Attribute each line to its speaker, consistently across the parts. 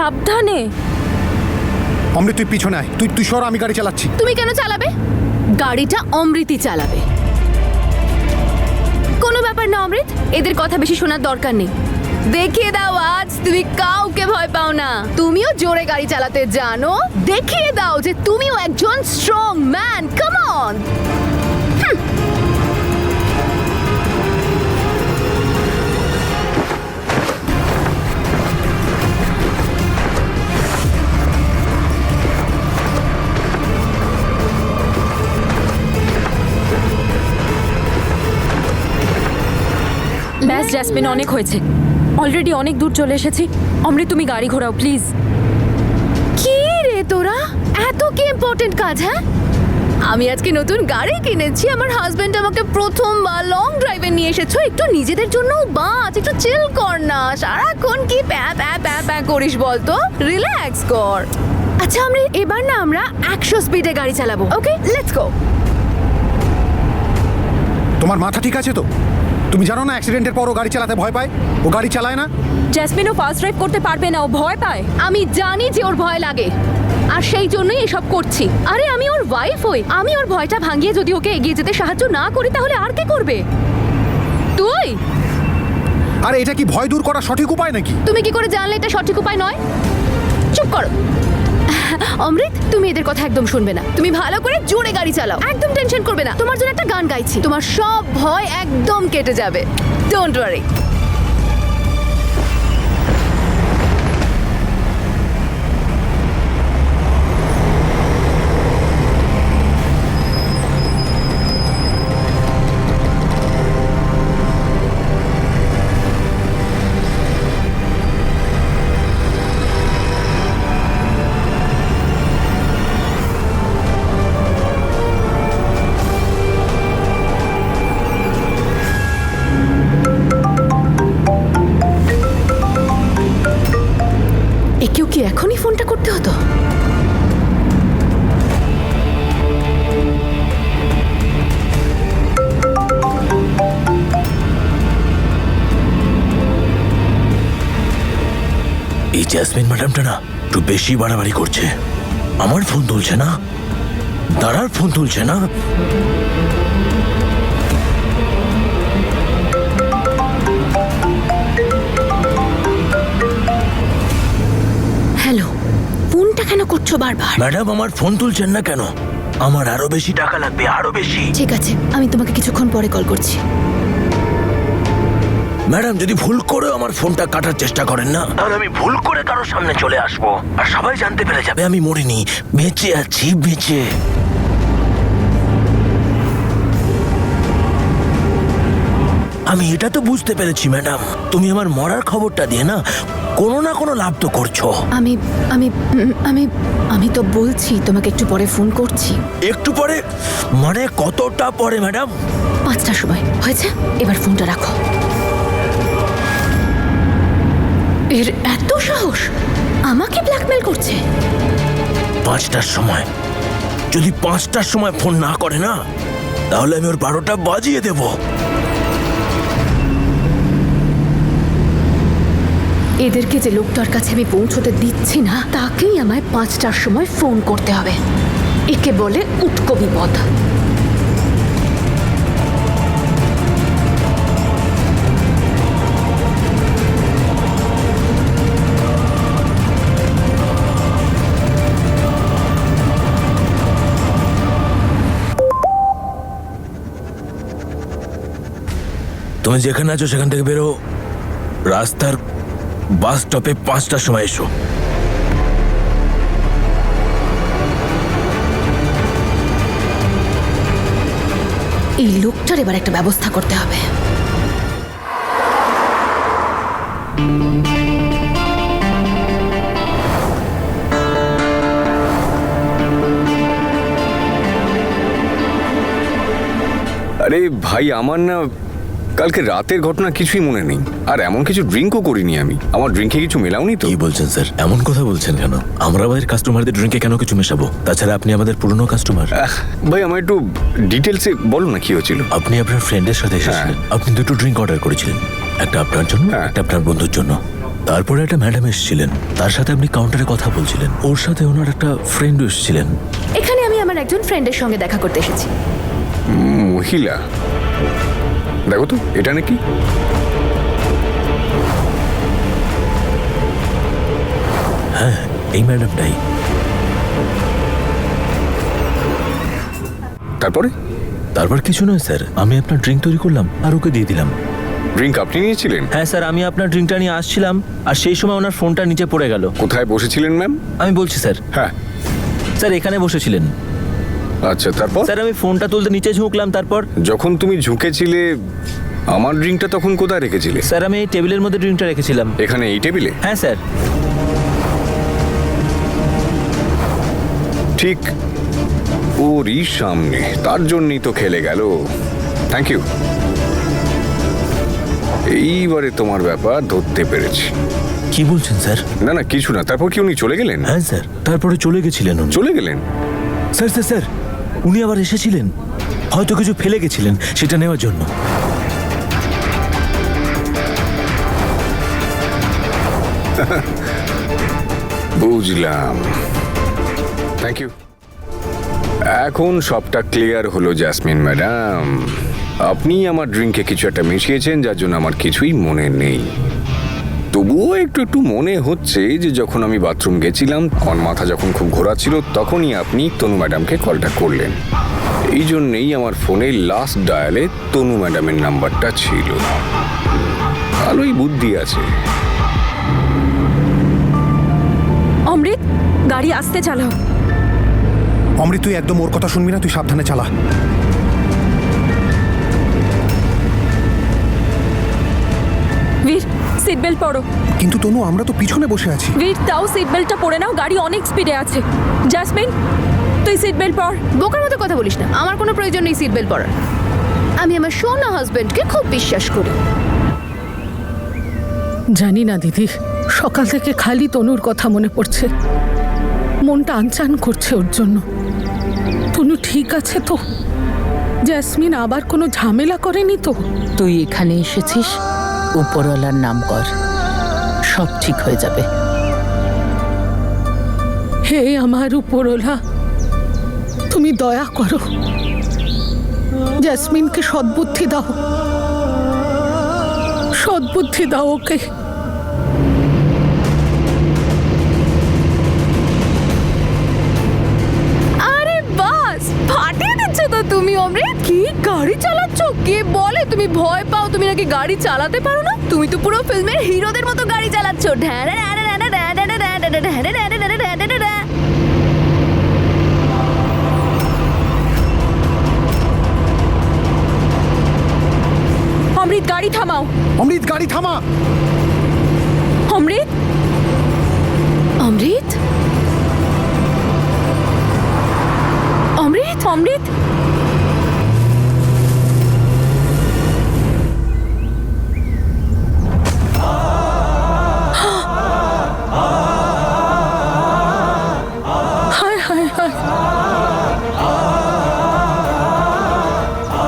Speaker 1: সাবধানে।
Speaker 2: অমৃত তুই পিছনে আয়, তুই সর, আমি গাড়ি চালাচ্ছি।
Speaker 3: তুমি কেন চালাবে? গাড়িটা অমৃতই চালাবে। কোনো ব্যাপার না অমৃত, এদের কথা বেশি শোনার দরকার নেই। দেখিয়ে দাও আজ তুমি কাউকে ভয় পাও না। তুমিও জোরে গাড়ি চালাতে জানো, দেখিয়ে দাও যে তুমিও একজন স্ট্রং ম্যান। Come on.
Speaker 1: ব্যাস জ্যাসমিন, অনেক হয়েছে। অলরেডি অনেক দূর চলে এসেছি। অমৃত তুমি গাড়ি ঘোরাও প্লিজ।
Speaker 3: কি রে তোরা, এত কি ইম্পর্টেন্ট কাজ? হ্যাঁ, আমি আজকে নতুন গাড়ি কিনেছি। আমার হাজবেন্ড আমাকে প্রথমবার লং ড্রাইভে নিয়ে এসেছো। একটু নিজেদের জন্য বাঁচ, একটু চিল কর না। সারাক্ষণ কি প্যা প্যা প্যা প্যা করিস বলতো? রিল্যাক্স কর। আচ্ছা আমরা এবার না আমরা 100 স্পিডে গাড়ি চালাবো। ওকে, লেটস গো।
Speaker 2: তোমার মাথা ঠিক আছে তো? তুমি জানো না অ্যাক্সিডেন্টের পর ও গাড়ি চালাতে ভয় পায়? ও গাড়ি চালায় না।
Speaker 1: জ্যাসমিনও ফাস্ট ড্রাইভ করতে পারবে না, ও ভয় পায়।
Speaker 3: আমি জানি যে ওর ভয় লাগে, আর সেই জন্যই এসব করছি। আরে আমি ওর ওয়াইফ হই, আমি ওর ভয়টা ভাঙিয়ে যদি ওকে এগিয়ে যেতে সাহায্য না করি তাহলে আর কে করবে? তুই?
Speaker 2: আরে এটা কি ভয় দূর করার সঠিক উপায় নাকি?
Speaker 3: তুমি কি করে জানলে এটা সঠিক উপায় নয়? চুপ করো। অমৃত, তুমি এদের কথা একদম শুনবে না। তুমি ভালো করে জোরে গাড়ি চালাও, একদম টেনশন করবে না। তোমার জন্য একটা গান গাইছি, তোমার সব ভয় একদম কেটে যাবে। Don't worry. একেও কি এখনই ফোনটা করতে হতো?
Speaker 4: এই জ্যাসমিন ম্যাডামটা না একটু বেশি বাড়াবাড়ি করছে। আমার ফোন তুলছে না, দাঁড়ার ফোন তুলছে না।
Speaker 3: হ্যালো, ফোনটা কেন করছো বারবার?
Speaker 4: ম্যাডাম আমার ফোন তুলছেন না কেন? আমার আরো বেশি টাকা লাগবে, আরো বেশি।
Speaker 3: ঠিক আছে, আমি তোমাকে কিছুক্ষণ পরে কল করছি।
Speaker 4: ম্যাডাম যদি ভুল করে আমার ফোনটা কাটার চেষ্টা করেন না, তাহলে আমি ভুল করে কারোর সামনে চলে আসবো আর সবাই জানতে পেরে যাবে আমি মরিনি, বেঁচে আছি, বেঁচে। আমি এটা তো বুঝতে পেরেছি ম্যাডাম, তুমি আমার মরার খবরটা দিয়ে না কোনো না কোনো লাভ তো করছো।
Speaker 3: আমি আমি আমি আমি তো বলছি তোমাকে একটু পরে ফোন করছি।
Speaker 4: একটু পরে মানে কতটা পরে ম্যাডাম?
Speaker 3: 5টার সময় হয়েছে, এবার ফোনটা রাখো। এর এত সাহস, আমাকে ব্ল্যাকমেল করছে।
Speaker 4: 5টার সময়? যদি 5টার সময় ফোন না করে না, তাহলে আমি ওর 12টা বাজিয়ে দেব।
Speaker 3: এদেরকে যে লোকটার কাছে আমি পৌঁছতে দিচ্ছি না, তাকেই আমায় 5টার সময় ফোন করতে হবে। একে বলে উটকো বিপদ।
Speaker 4: তুমি যেখানে আছো সেখান থেকে বেরো, রাস্তার বাস স্টপে 5টার সময় এসো।
Speaker 3: এই লোকটার এবার একটা ব্যবস্থা করতে হবে।
Speaker 5: আরে ভাই, আমার না কালকে রাতের ঘটনা কিছুই মনে নেই, আর এমন কিছু ড্রিঙ্কও করিনি আমি। আমার ড্রিঙ্কে কিছু মেলাওনি তো?
Speaker 4: কি বলছেন স্যার? এমন কথা বলছেন কেন? আমরা আমাদের কাস্টমারদের ড্রিঙ্কে কেন কিছু মেশাবো? তাছাড়া আপনি আমাদের পুরনো কাস্টমার।
Speaker 5: ভাই আমার একটু ডিটেলসে বলো না কি হয়েছিল।
Speaker 4: আপনি আপনার ফ্রেন্ডের সাথে এসেছিলেন, আপনি দুটো ড্রিঙ্ক অর্ডার করেছিলেন, একটা আপনার জন্য, একটা আপনার বন্ধুর জন্য। তারপরে একটা ম্যাডাম এসেছিলেন, তার সাথে আপনি কাউন্টারে কথা বলছিলেন, ওর সাথে ওনার একটা ফ্রেন্ড এসেছিলেন।
Speaker 3: এখানে আমি আমার একজন ফ্রেন্ডের সঙ্গে দেখা করতে এসেছি।
Speaker 5: মহিলা, দেখো তো এটা নাকি?
Speaker 4: হ্যাঁ, এই ম্যাডামটাই।
Speaker 5: তারপরে?
Speaker 4: তারপর কিছু নয় স্যার, আমি আপনার ড্রিঙ্ক তৈরি করলাম আর ওকে দিয়ে দিলাম।
Speaker 5: ড্রিঙ্ক আপনি নিয়েছিলেন?
Speaker 4: হ্যাঁ স্যার, আমি আপনার ড্রিঙ্কটা নিয়ে আসছিলাম আর সেই সময় ওনার ফোনটা নিচে পড়ে গেল।
Speaker 5: কোথায় বসেছিলেন ম্যাম?
Speaker 4: আমি বলছি স্যার।
Speaker 5: হ্যাঁ
Speaker 4: স্যার এখানে বসেছিলেন।
Speaker 5: আচ্ছা, তারপর?
Speaker 4: স্যার আমি ফোনটা তুলতে নিচে ঝুঁকলাম, তারপর
Speaker 5: যখন তুমি ঝুঁকেছিলে আমার ড্রিঙ্কটা তখন কোথায় রেখেছিলে?
Speaker 4: স্যার আমি এই টেবিলের মধ্যে ড্রিঙ্কটা রেখেছিলাম।
Speaker 5: এখানে এই টেবিলে?
Speaker 4: হ্যাঁ স্যার।
Speaker 5: ঠিক ওরই সামনে, তার জন্যই তো খেলে গেল। Thank you. এইবারে তোমার ব্যাপার ধরতে পেরেছি।
Speaker 4: কি বলছেন স্যার?
Speaker 5: না না কিছু না। তারপর কি উনি চলে গেলেন?
Speaker 4: হ্যাঁ স্যার, তারপরে চলে গেছিলেন উনি।
Speaker 5: চলে গেলেন?
Speaker 4: স্যার স্যার স্যার, উনি আবার এসেছিলেন, হয়তো কিছু ফেলে গেছিলেন সেটা নেওয়ার জন্য।
Speaker 5: বুঝলাম। Thank you. এখন সবটা ক্লিয়ার হলো জ্যাসমিন ম্যাডাম। আপনি আমার ড্রিঙ্কে কিছু একটা মিশিয়েছেন যার জন্য আমার কিছুই মনে নেই। তবুও একটু একটু মনে হচ্ছে যে যখন আমি বাথরুম গেছিলাম, আমার মাথা যখন খুব ঘোরাচ্ছিল, তখনই আপনি তনু ম্যাডামকে কলটা করলেন। এই জন্যেই আমার ফোনে লাস্ট ডায়ালে তনু ম্যাডামের নাম্বারটা ছিল। ভালোই বুদ্ধি আছে।
Speaker 1: অমৃত, গাড়ি আস্তে চালাও।
Speaker 2: অমৃত, তুই একদম ওর কথা শুনবি না, তুই সাবধানে চালা।
Speaker 1: বীর, সিট বেল্ট পরো।
Speaker 2: কিন্তু তনু, আমরা তো পিছনে বসে আছি।
Speaker 1: বীর, তাও সিট বেল্টটা পরে নাও, গাড়ি অনেক স্পিডে আছে। জাসমিন, তুই সিট বেল্ট পর।
Speaker 3: বোকার মতো কথা বলিস না, আমার কোনো প্রয়োজন নেই সিট বেল্ট পরার। আমি আমার সোনা হাজবেন্ডকে খুব বিশ্বাস করি।
Speaker 6: জানি না দিদি, সকাল থেকে খালি তনুর কথা মনে পড়ছে, মনটা আনচান করছে ওর জন্য। তনু ঠিক আছে তো? জ্যাসমিন আবার কোনো ঝামেলা করেনি তো?
Speaker 7: তুই এখানে এসেছিস, উপরওয়ালার নাম কর, সব ঠিক হয়ে যাবে।
Speaker 6: হে আমার উপরওয়ালা, তুমি দয়া করো, জ্যাসমিনকে সদ্বুদ্ধি দাও, সদ্বুদ্ধি দাও ওকে।
Speaker 3: আরে বাস, ফাটিয়ে দিচ্ছ তো তুমি অমৃত। কি গাড়ি চালাচ্ছ? কে বলে তুমি ভয় পাও? তুমি নাকি গাড়ি চালাতে পারো না? তুমি তো পুরো ফিল্মের হিরোদের মতো গাড়ি চালাচ্ছ।
Speaker 1: অমৃত, গাড়ি থামাও।
Speaker 2: অমৃত, গাড়ি থামা।
Speaker 1: অমৃত,
Speaker 3: অমৃত, অমৃত,
Speaker 1: অমৃত,
Speaker 6: হায় হায় হায়।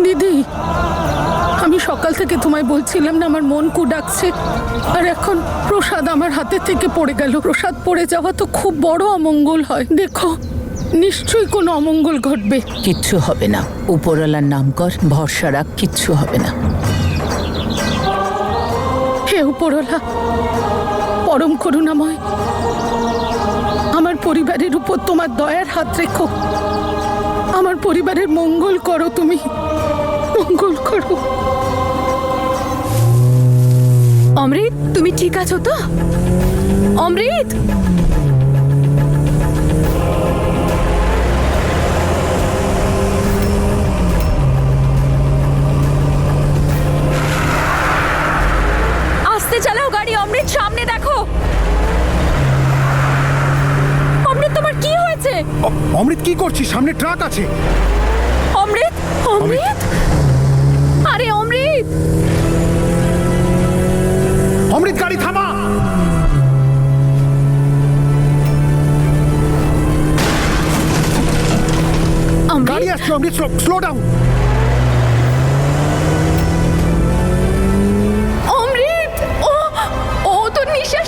Speaker 6: দিদি, আমি সকাল থেকে তোমায় বলছিলাম না আমার মন কু ডাকছে, আর এখন প্রসাদ আমার হাতে থেকে পড়ে গেল। প্রসাদ পড়ে যাওয়া তো খুব বড় অমঙ্গল হয়। দেখো, নিশ্চয়ই কোনো অমঙ্গল ঘটবে।
Speaker 7: কিচ্ছু হবে না, উপরওয়ালার নাম কর, ভরসা রাখ, কিচ্ছু হবে না।
Speaker 6: হে উপরওয়ালা, পরম করুণাময়, আমার পরিবারের উপর তোমার দয়ার হাত রেখো। আমার পরিবারের মঙ্গল করো, তুমি মঙ্গল করো।
Speaker 3: অমৃত, তুমি ঠিক আছো তো? অমৃত,
Speaker 1: আস্তে চালাও গাড়ি। অমৃত, সামনে দেখো। অমৃত, তোমার কি হয়েছে?
Speaker 2: অমৃত, কি করছিস? সামনে ট্রাক আছে।
Speaker 1: অমৃত, অমৃত,
Speaker 3: আরে অমৃত,
Speaker 2: অমৃত, গাড়ি থামা। গাড়ি আসছে অমৃত, স্লো ডাউন।
Speaker 3: অমৃত, ও তো নিঃশ্বাস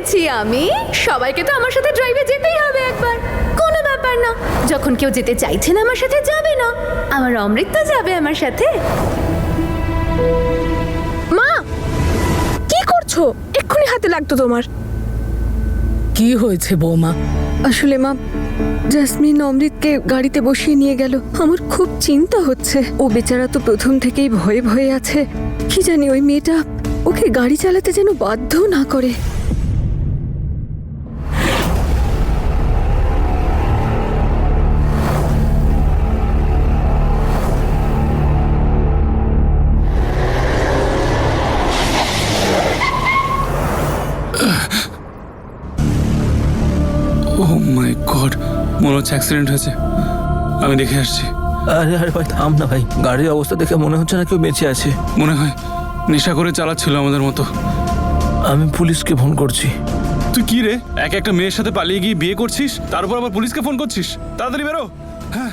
Speaker 3: গেছি আমি, সবাইকে তো আমার সাথে ড্রাইভে যেতেই হবে একবার। কোনো ব্যাপার না, যখন কেউ যেতে চাইছে না আমার সাথে যাবে না, আমার অমৃত তো যাবে আমার সাথে।
Speaker 8: মা কি করছো? এক্ষুনি হাতে লাগতো তোমার।
Speaker 6: কি হয়েছে বৌমা?
Speaker 8: আসলে মা, জাসমিন অমৃতকে গাড়িতে বসিয়ে নিয়ে গেল। আমার খুব চিন্তা হচ্ছে। ও বেচারা তো প্রথম থেকেই ভয়ে ভয়ে আছে। কি জানি ওই মেয়েটা ওকে গাড়ি চালাতে যেন বাধ্য না করে।
Speaker 9: ও মাই গড, মনে হচ্ছে অ্যাক্সিডেন্ট হয়েছে। আমি দেখে আসছি।
Speaker 4: আরে আরে ভাই থাম না ভাই, গাড়ির অবস্থা দেখে মনে হচ্ছে না কেউ বেঁচে আছে।
Speaker 9: মনে হয় নেশা করে চালাচ্ছিল আমাদের মতো।
Speaker 4: আমি পুলিশকে ফোন করছি।
Speaker 9: তুই কি রে, একটা মেয়ের সাথে পালিয়ে গিয়ে বিয়ে করছিস, তারপর আবার পুলিশকে ফোন করছিস? তাড়াতাড়ি বেরো। হ্যাঁ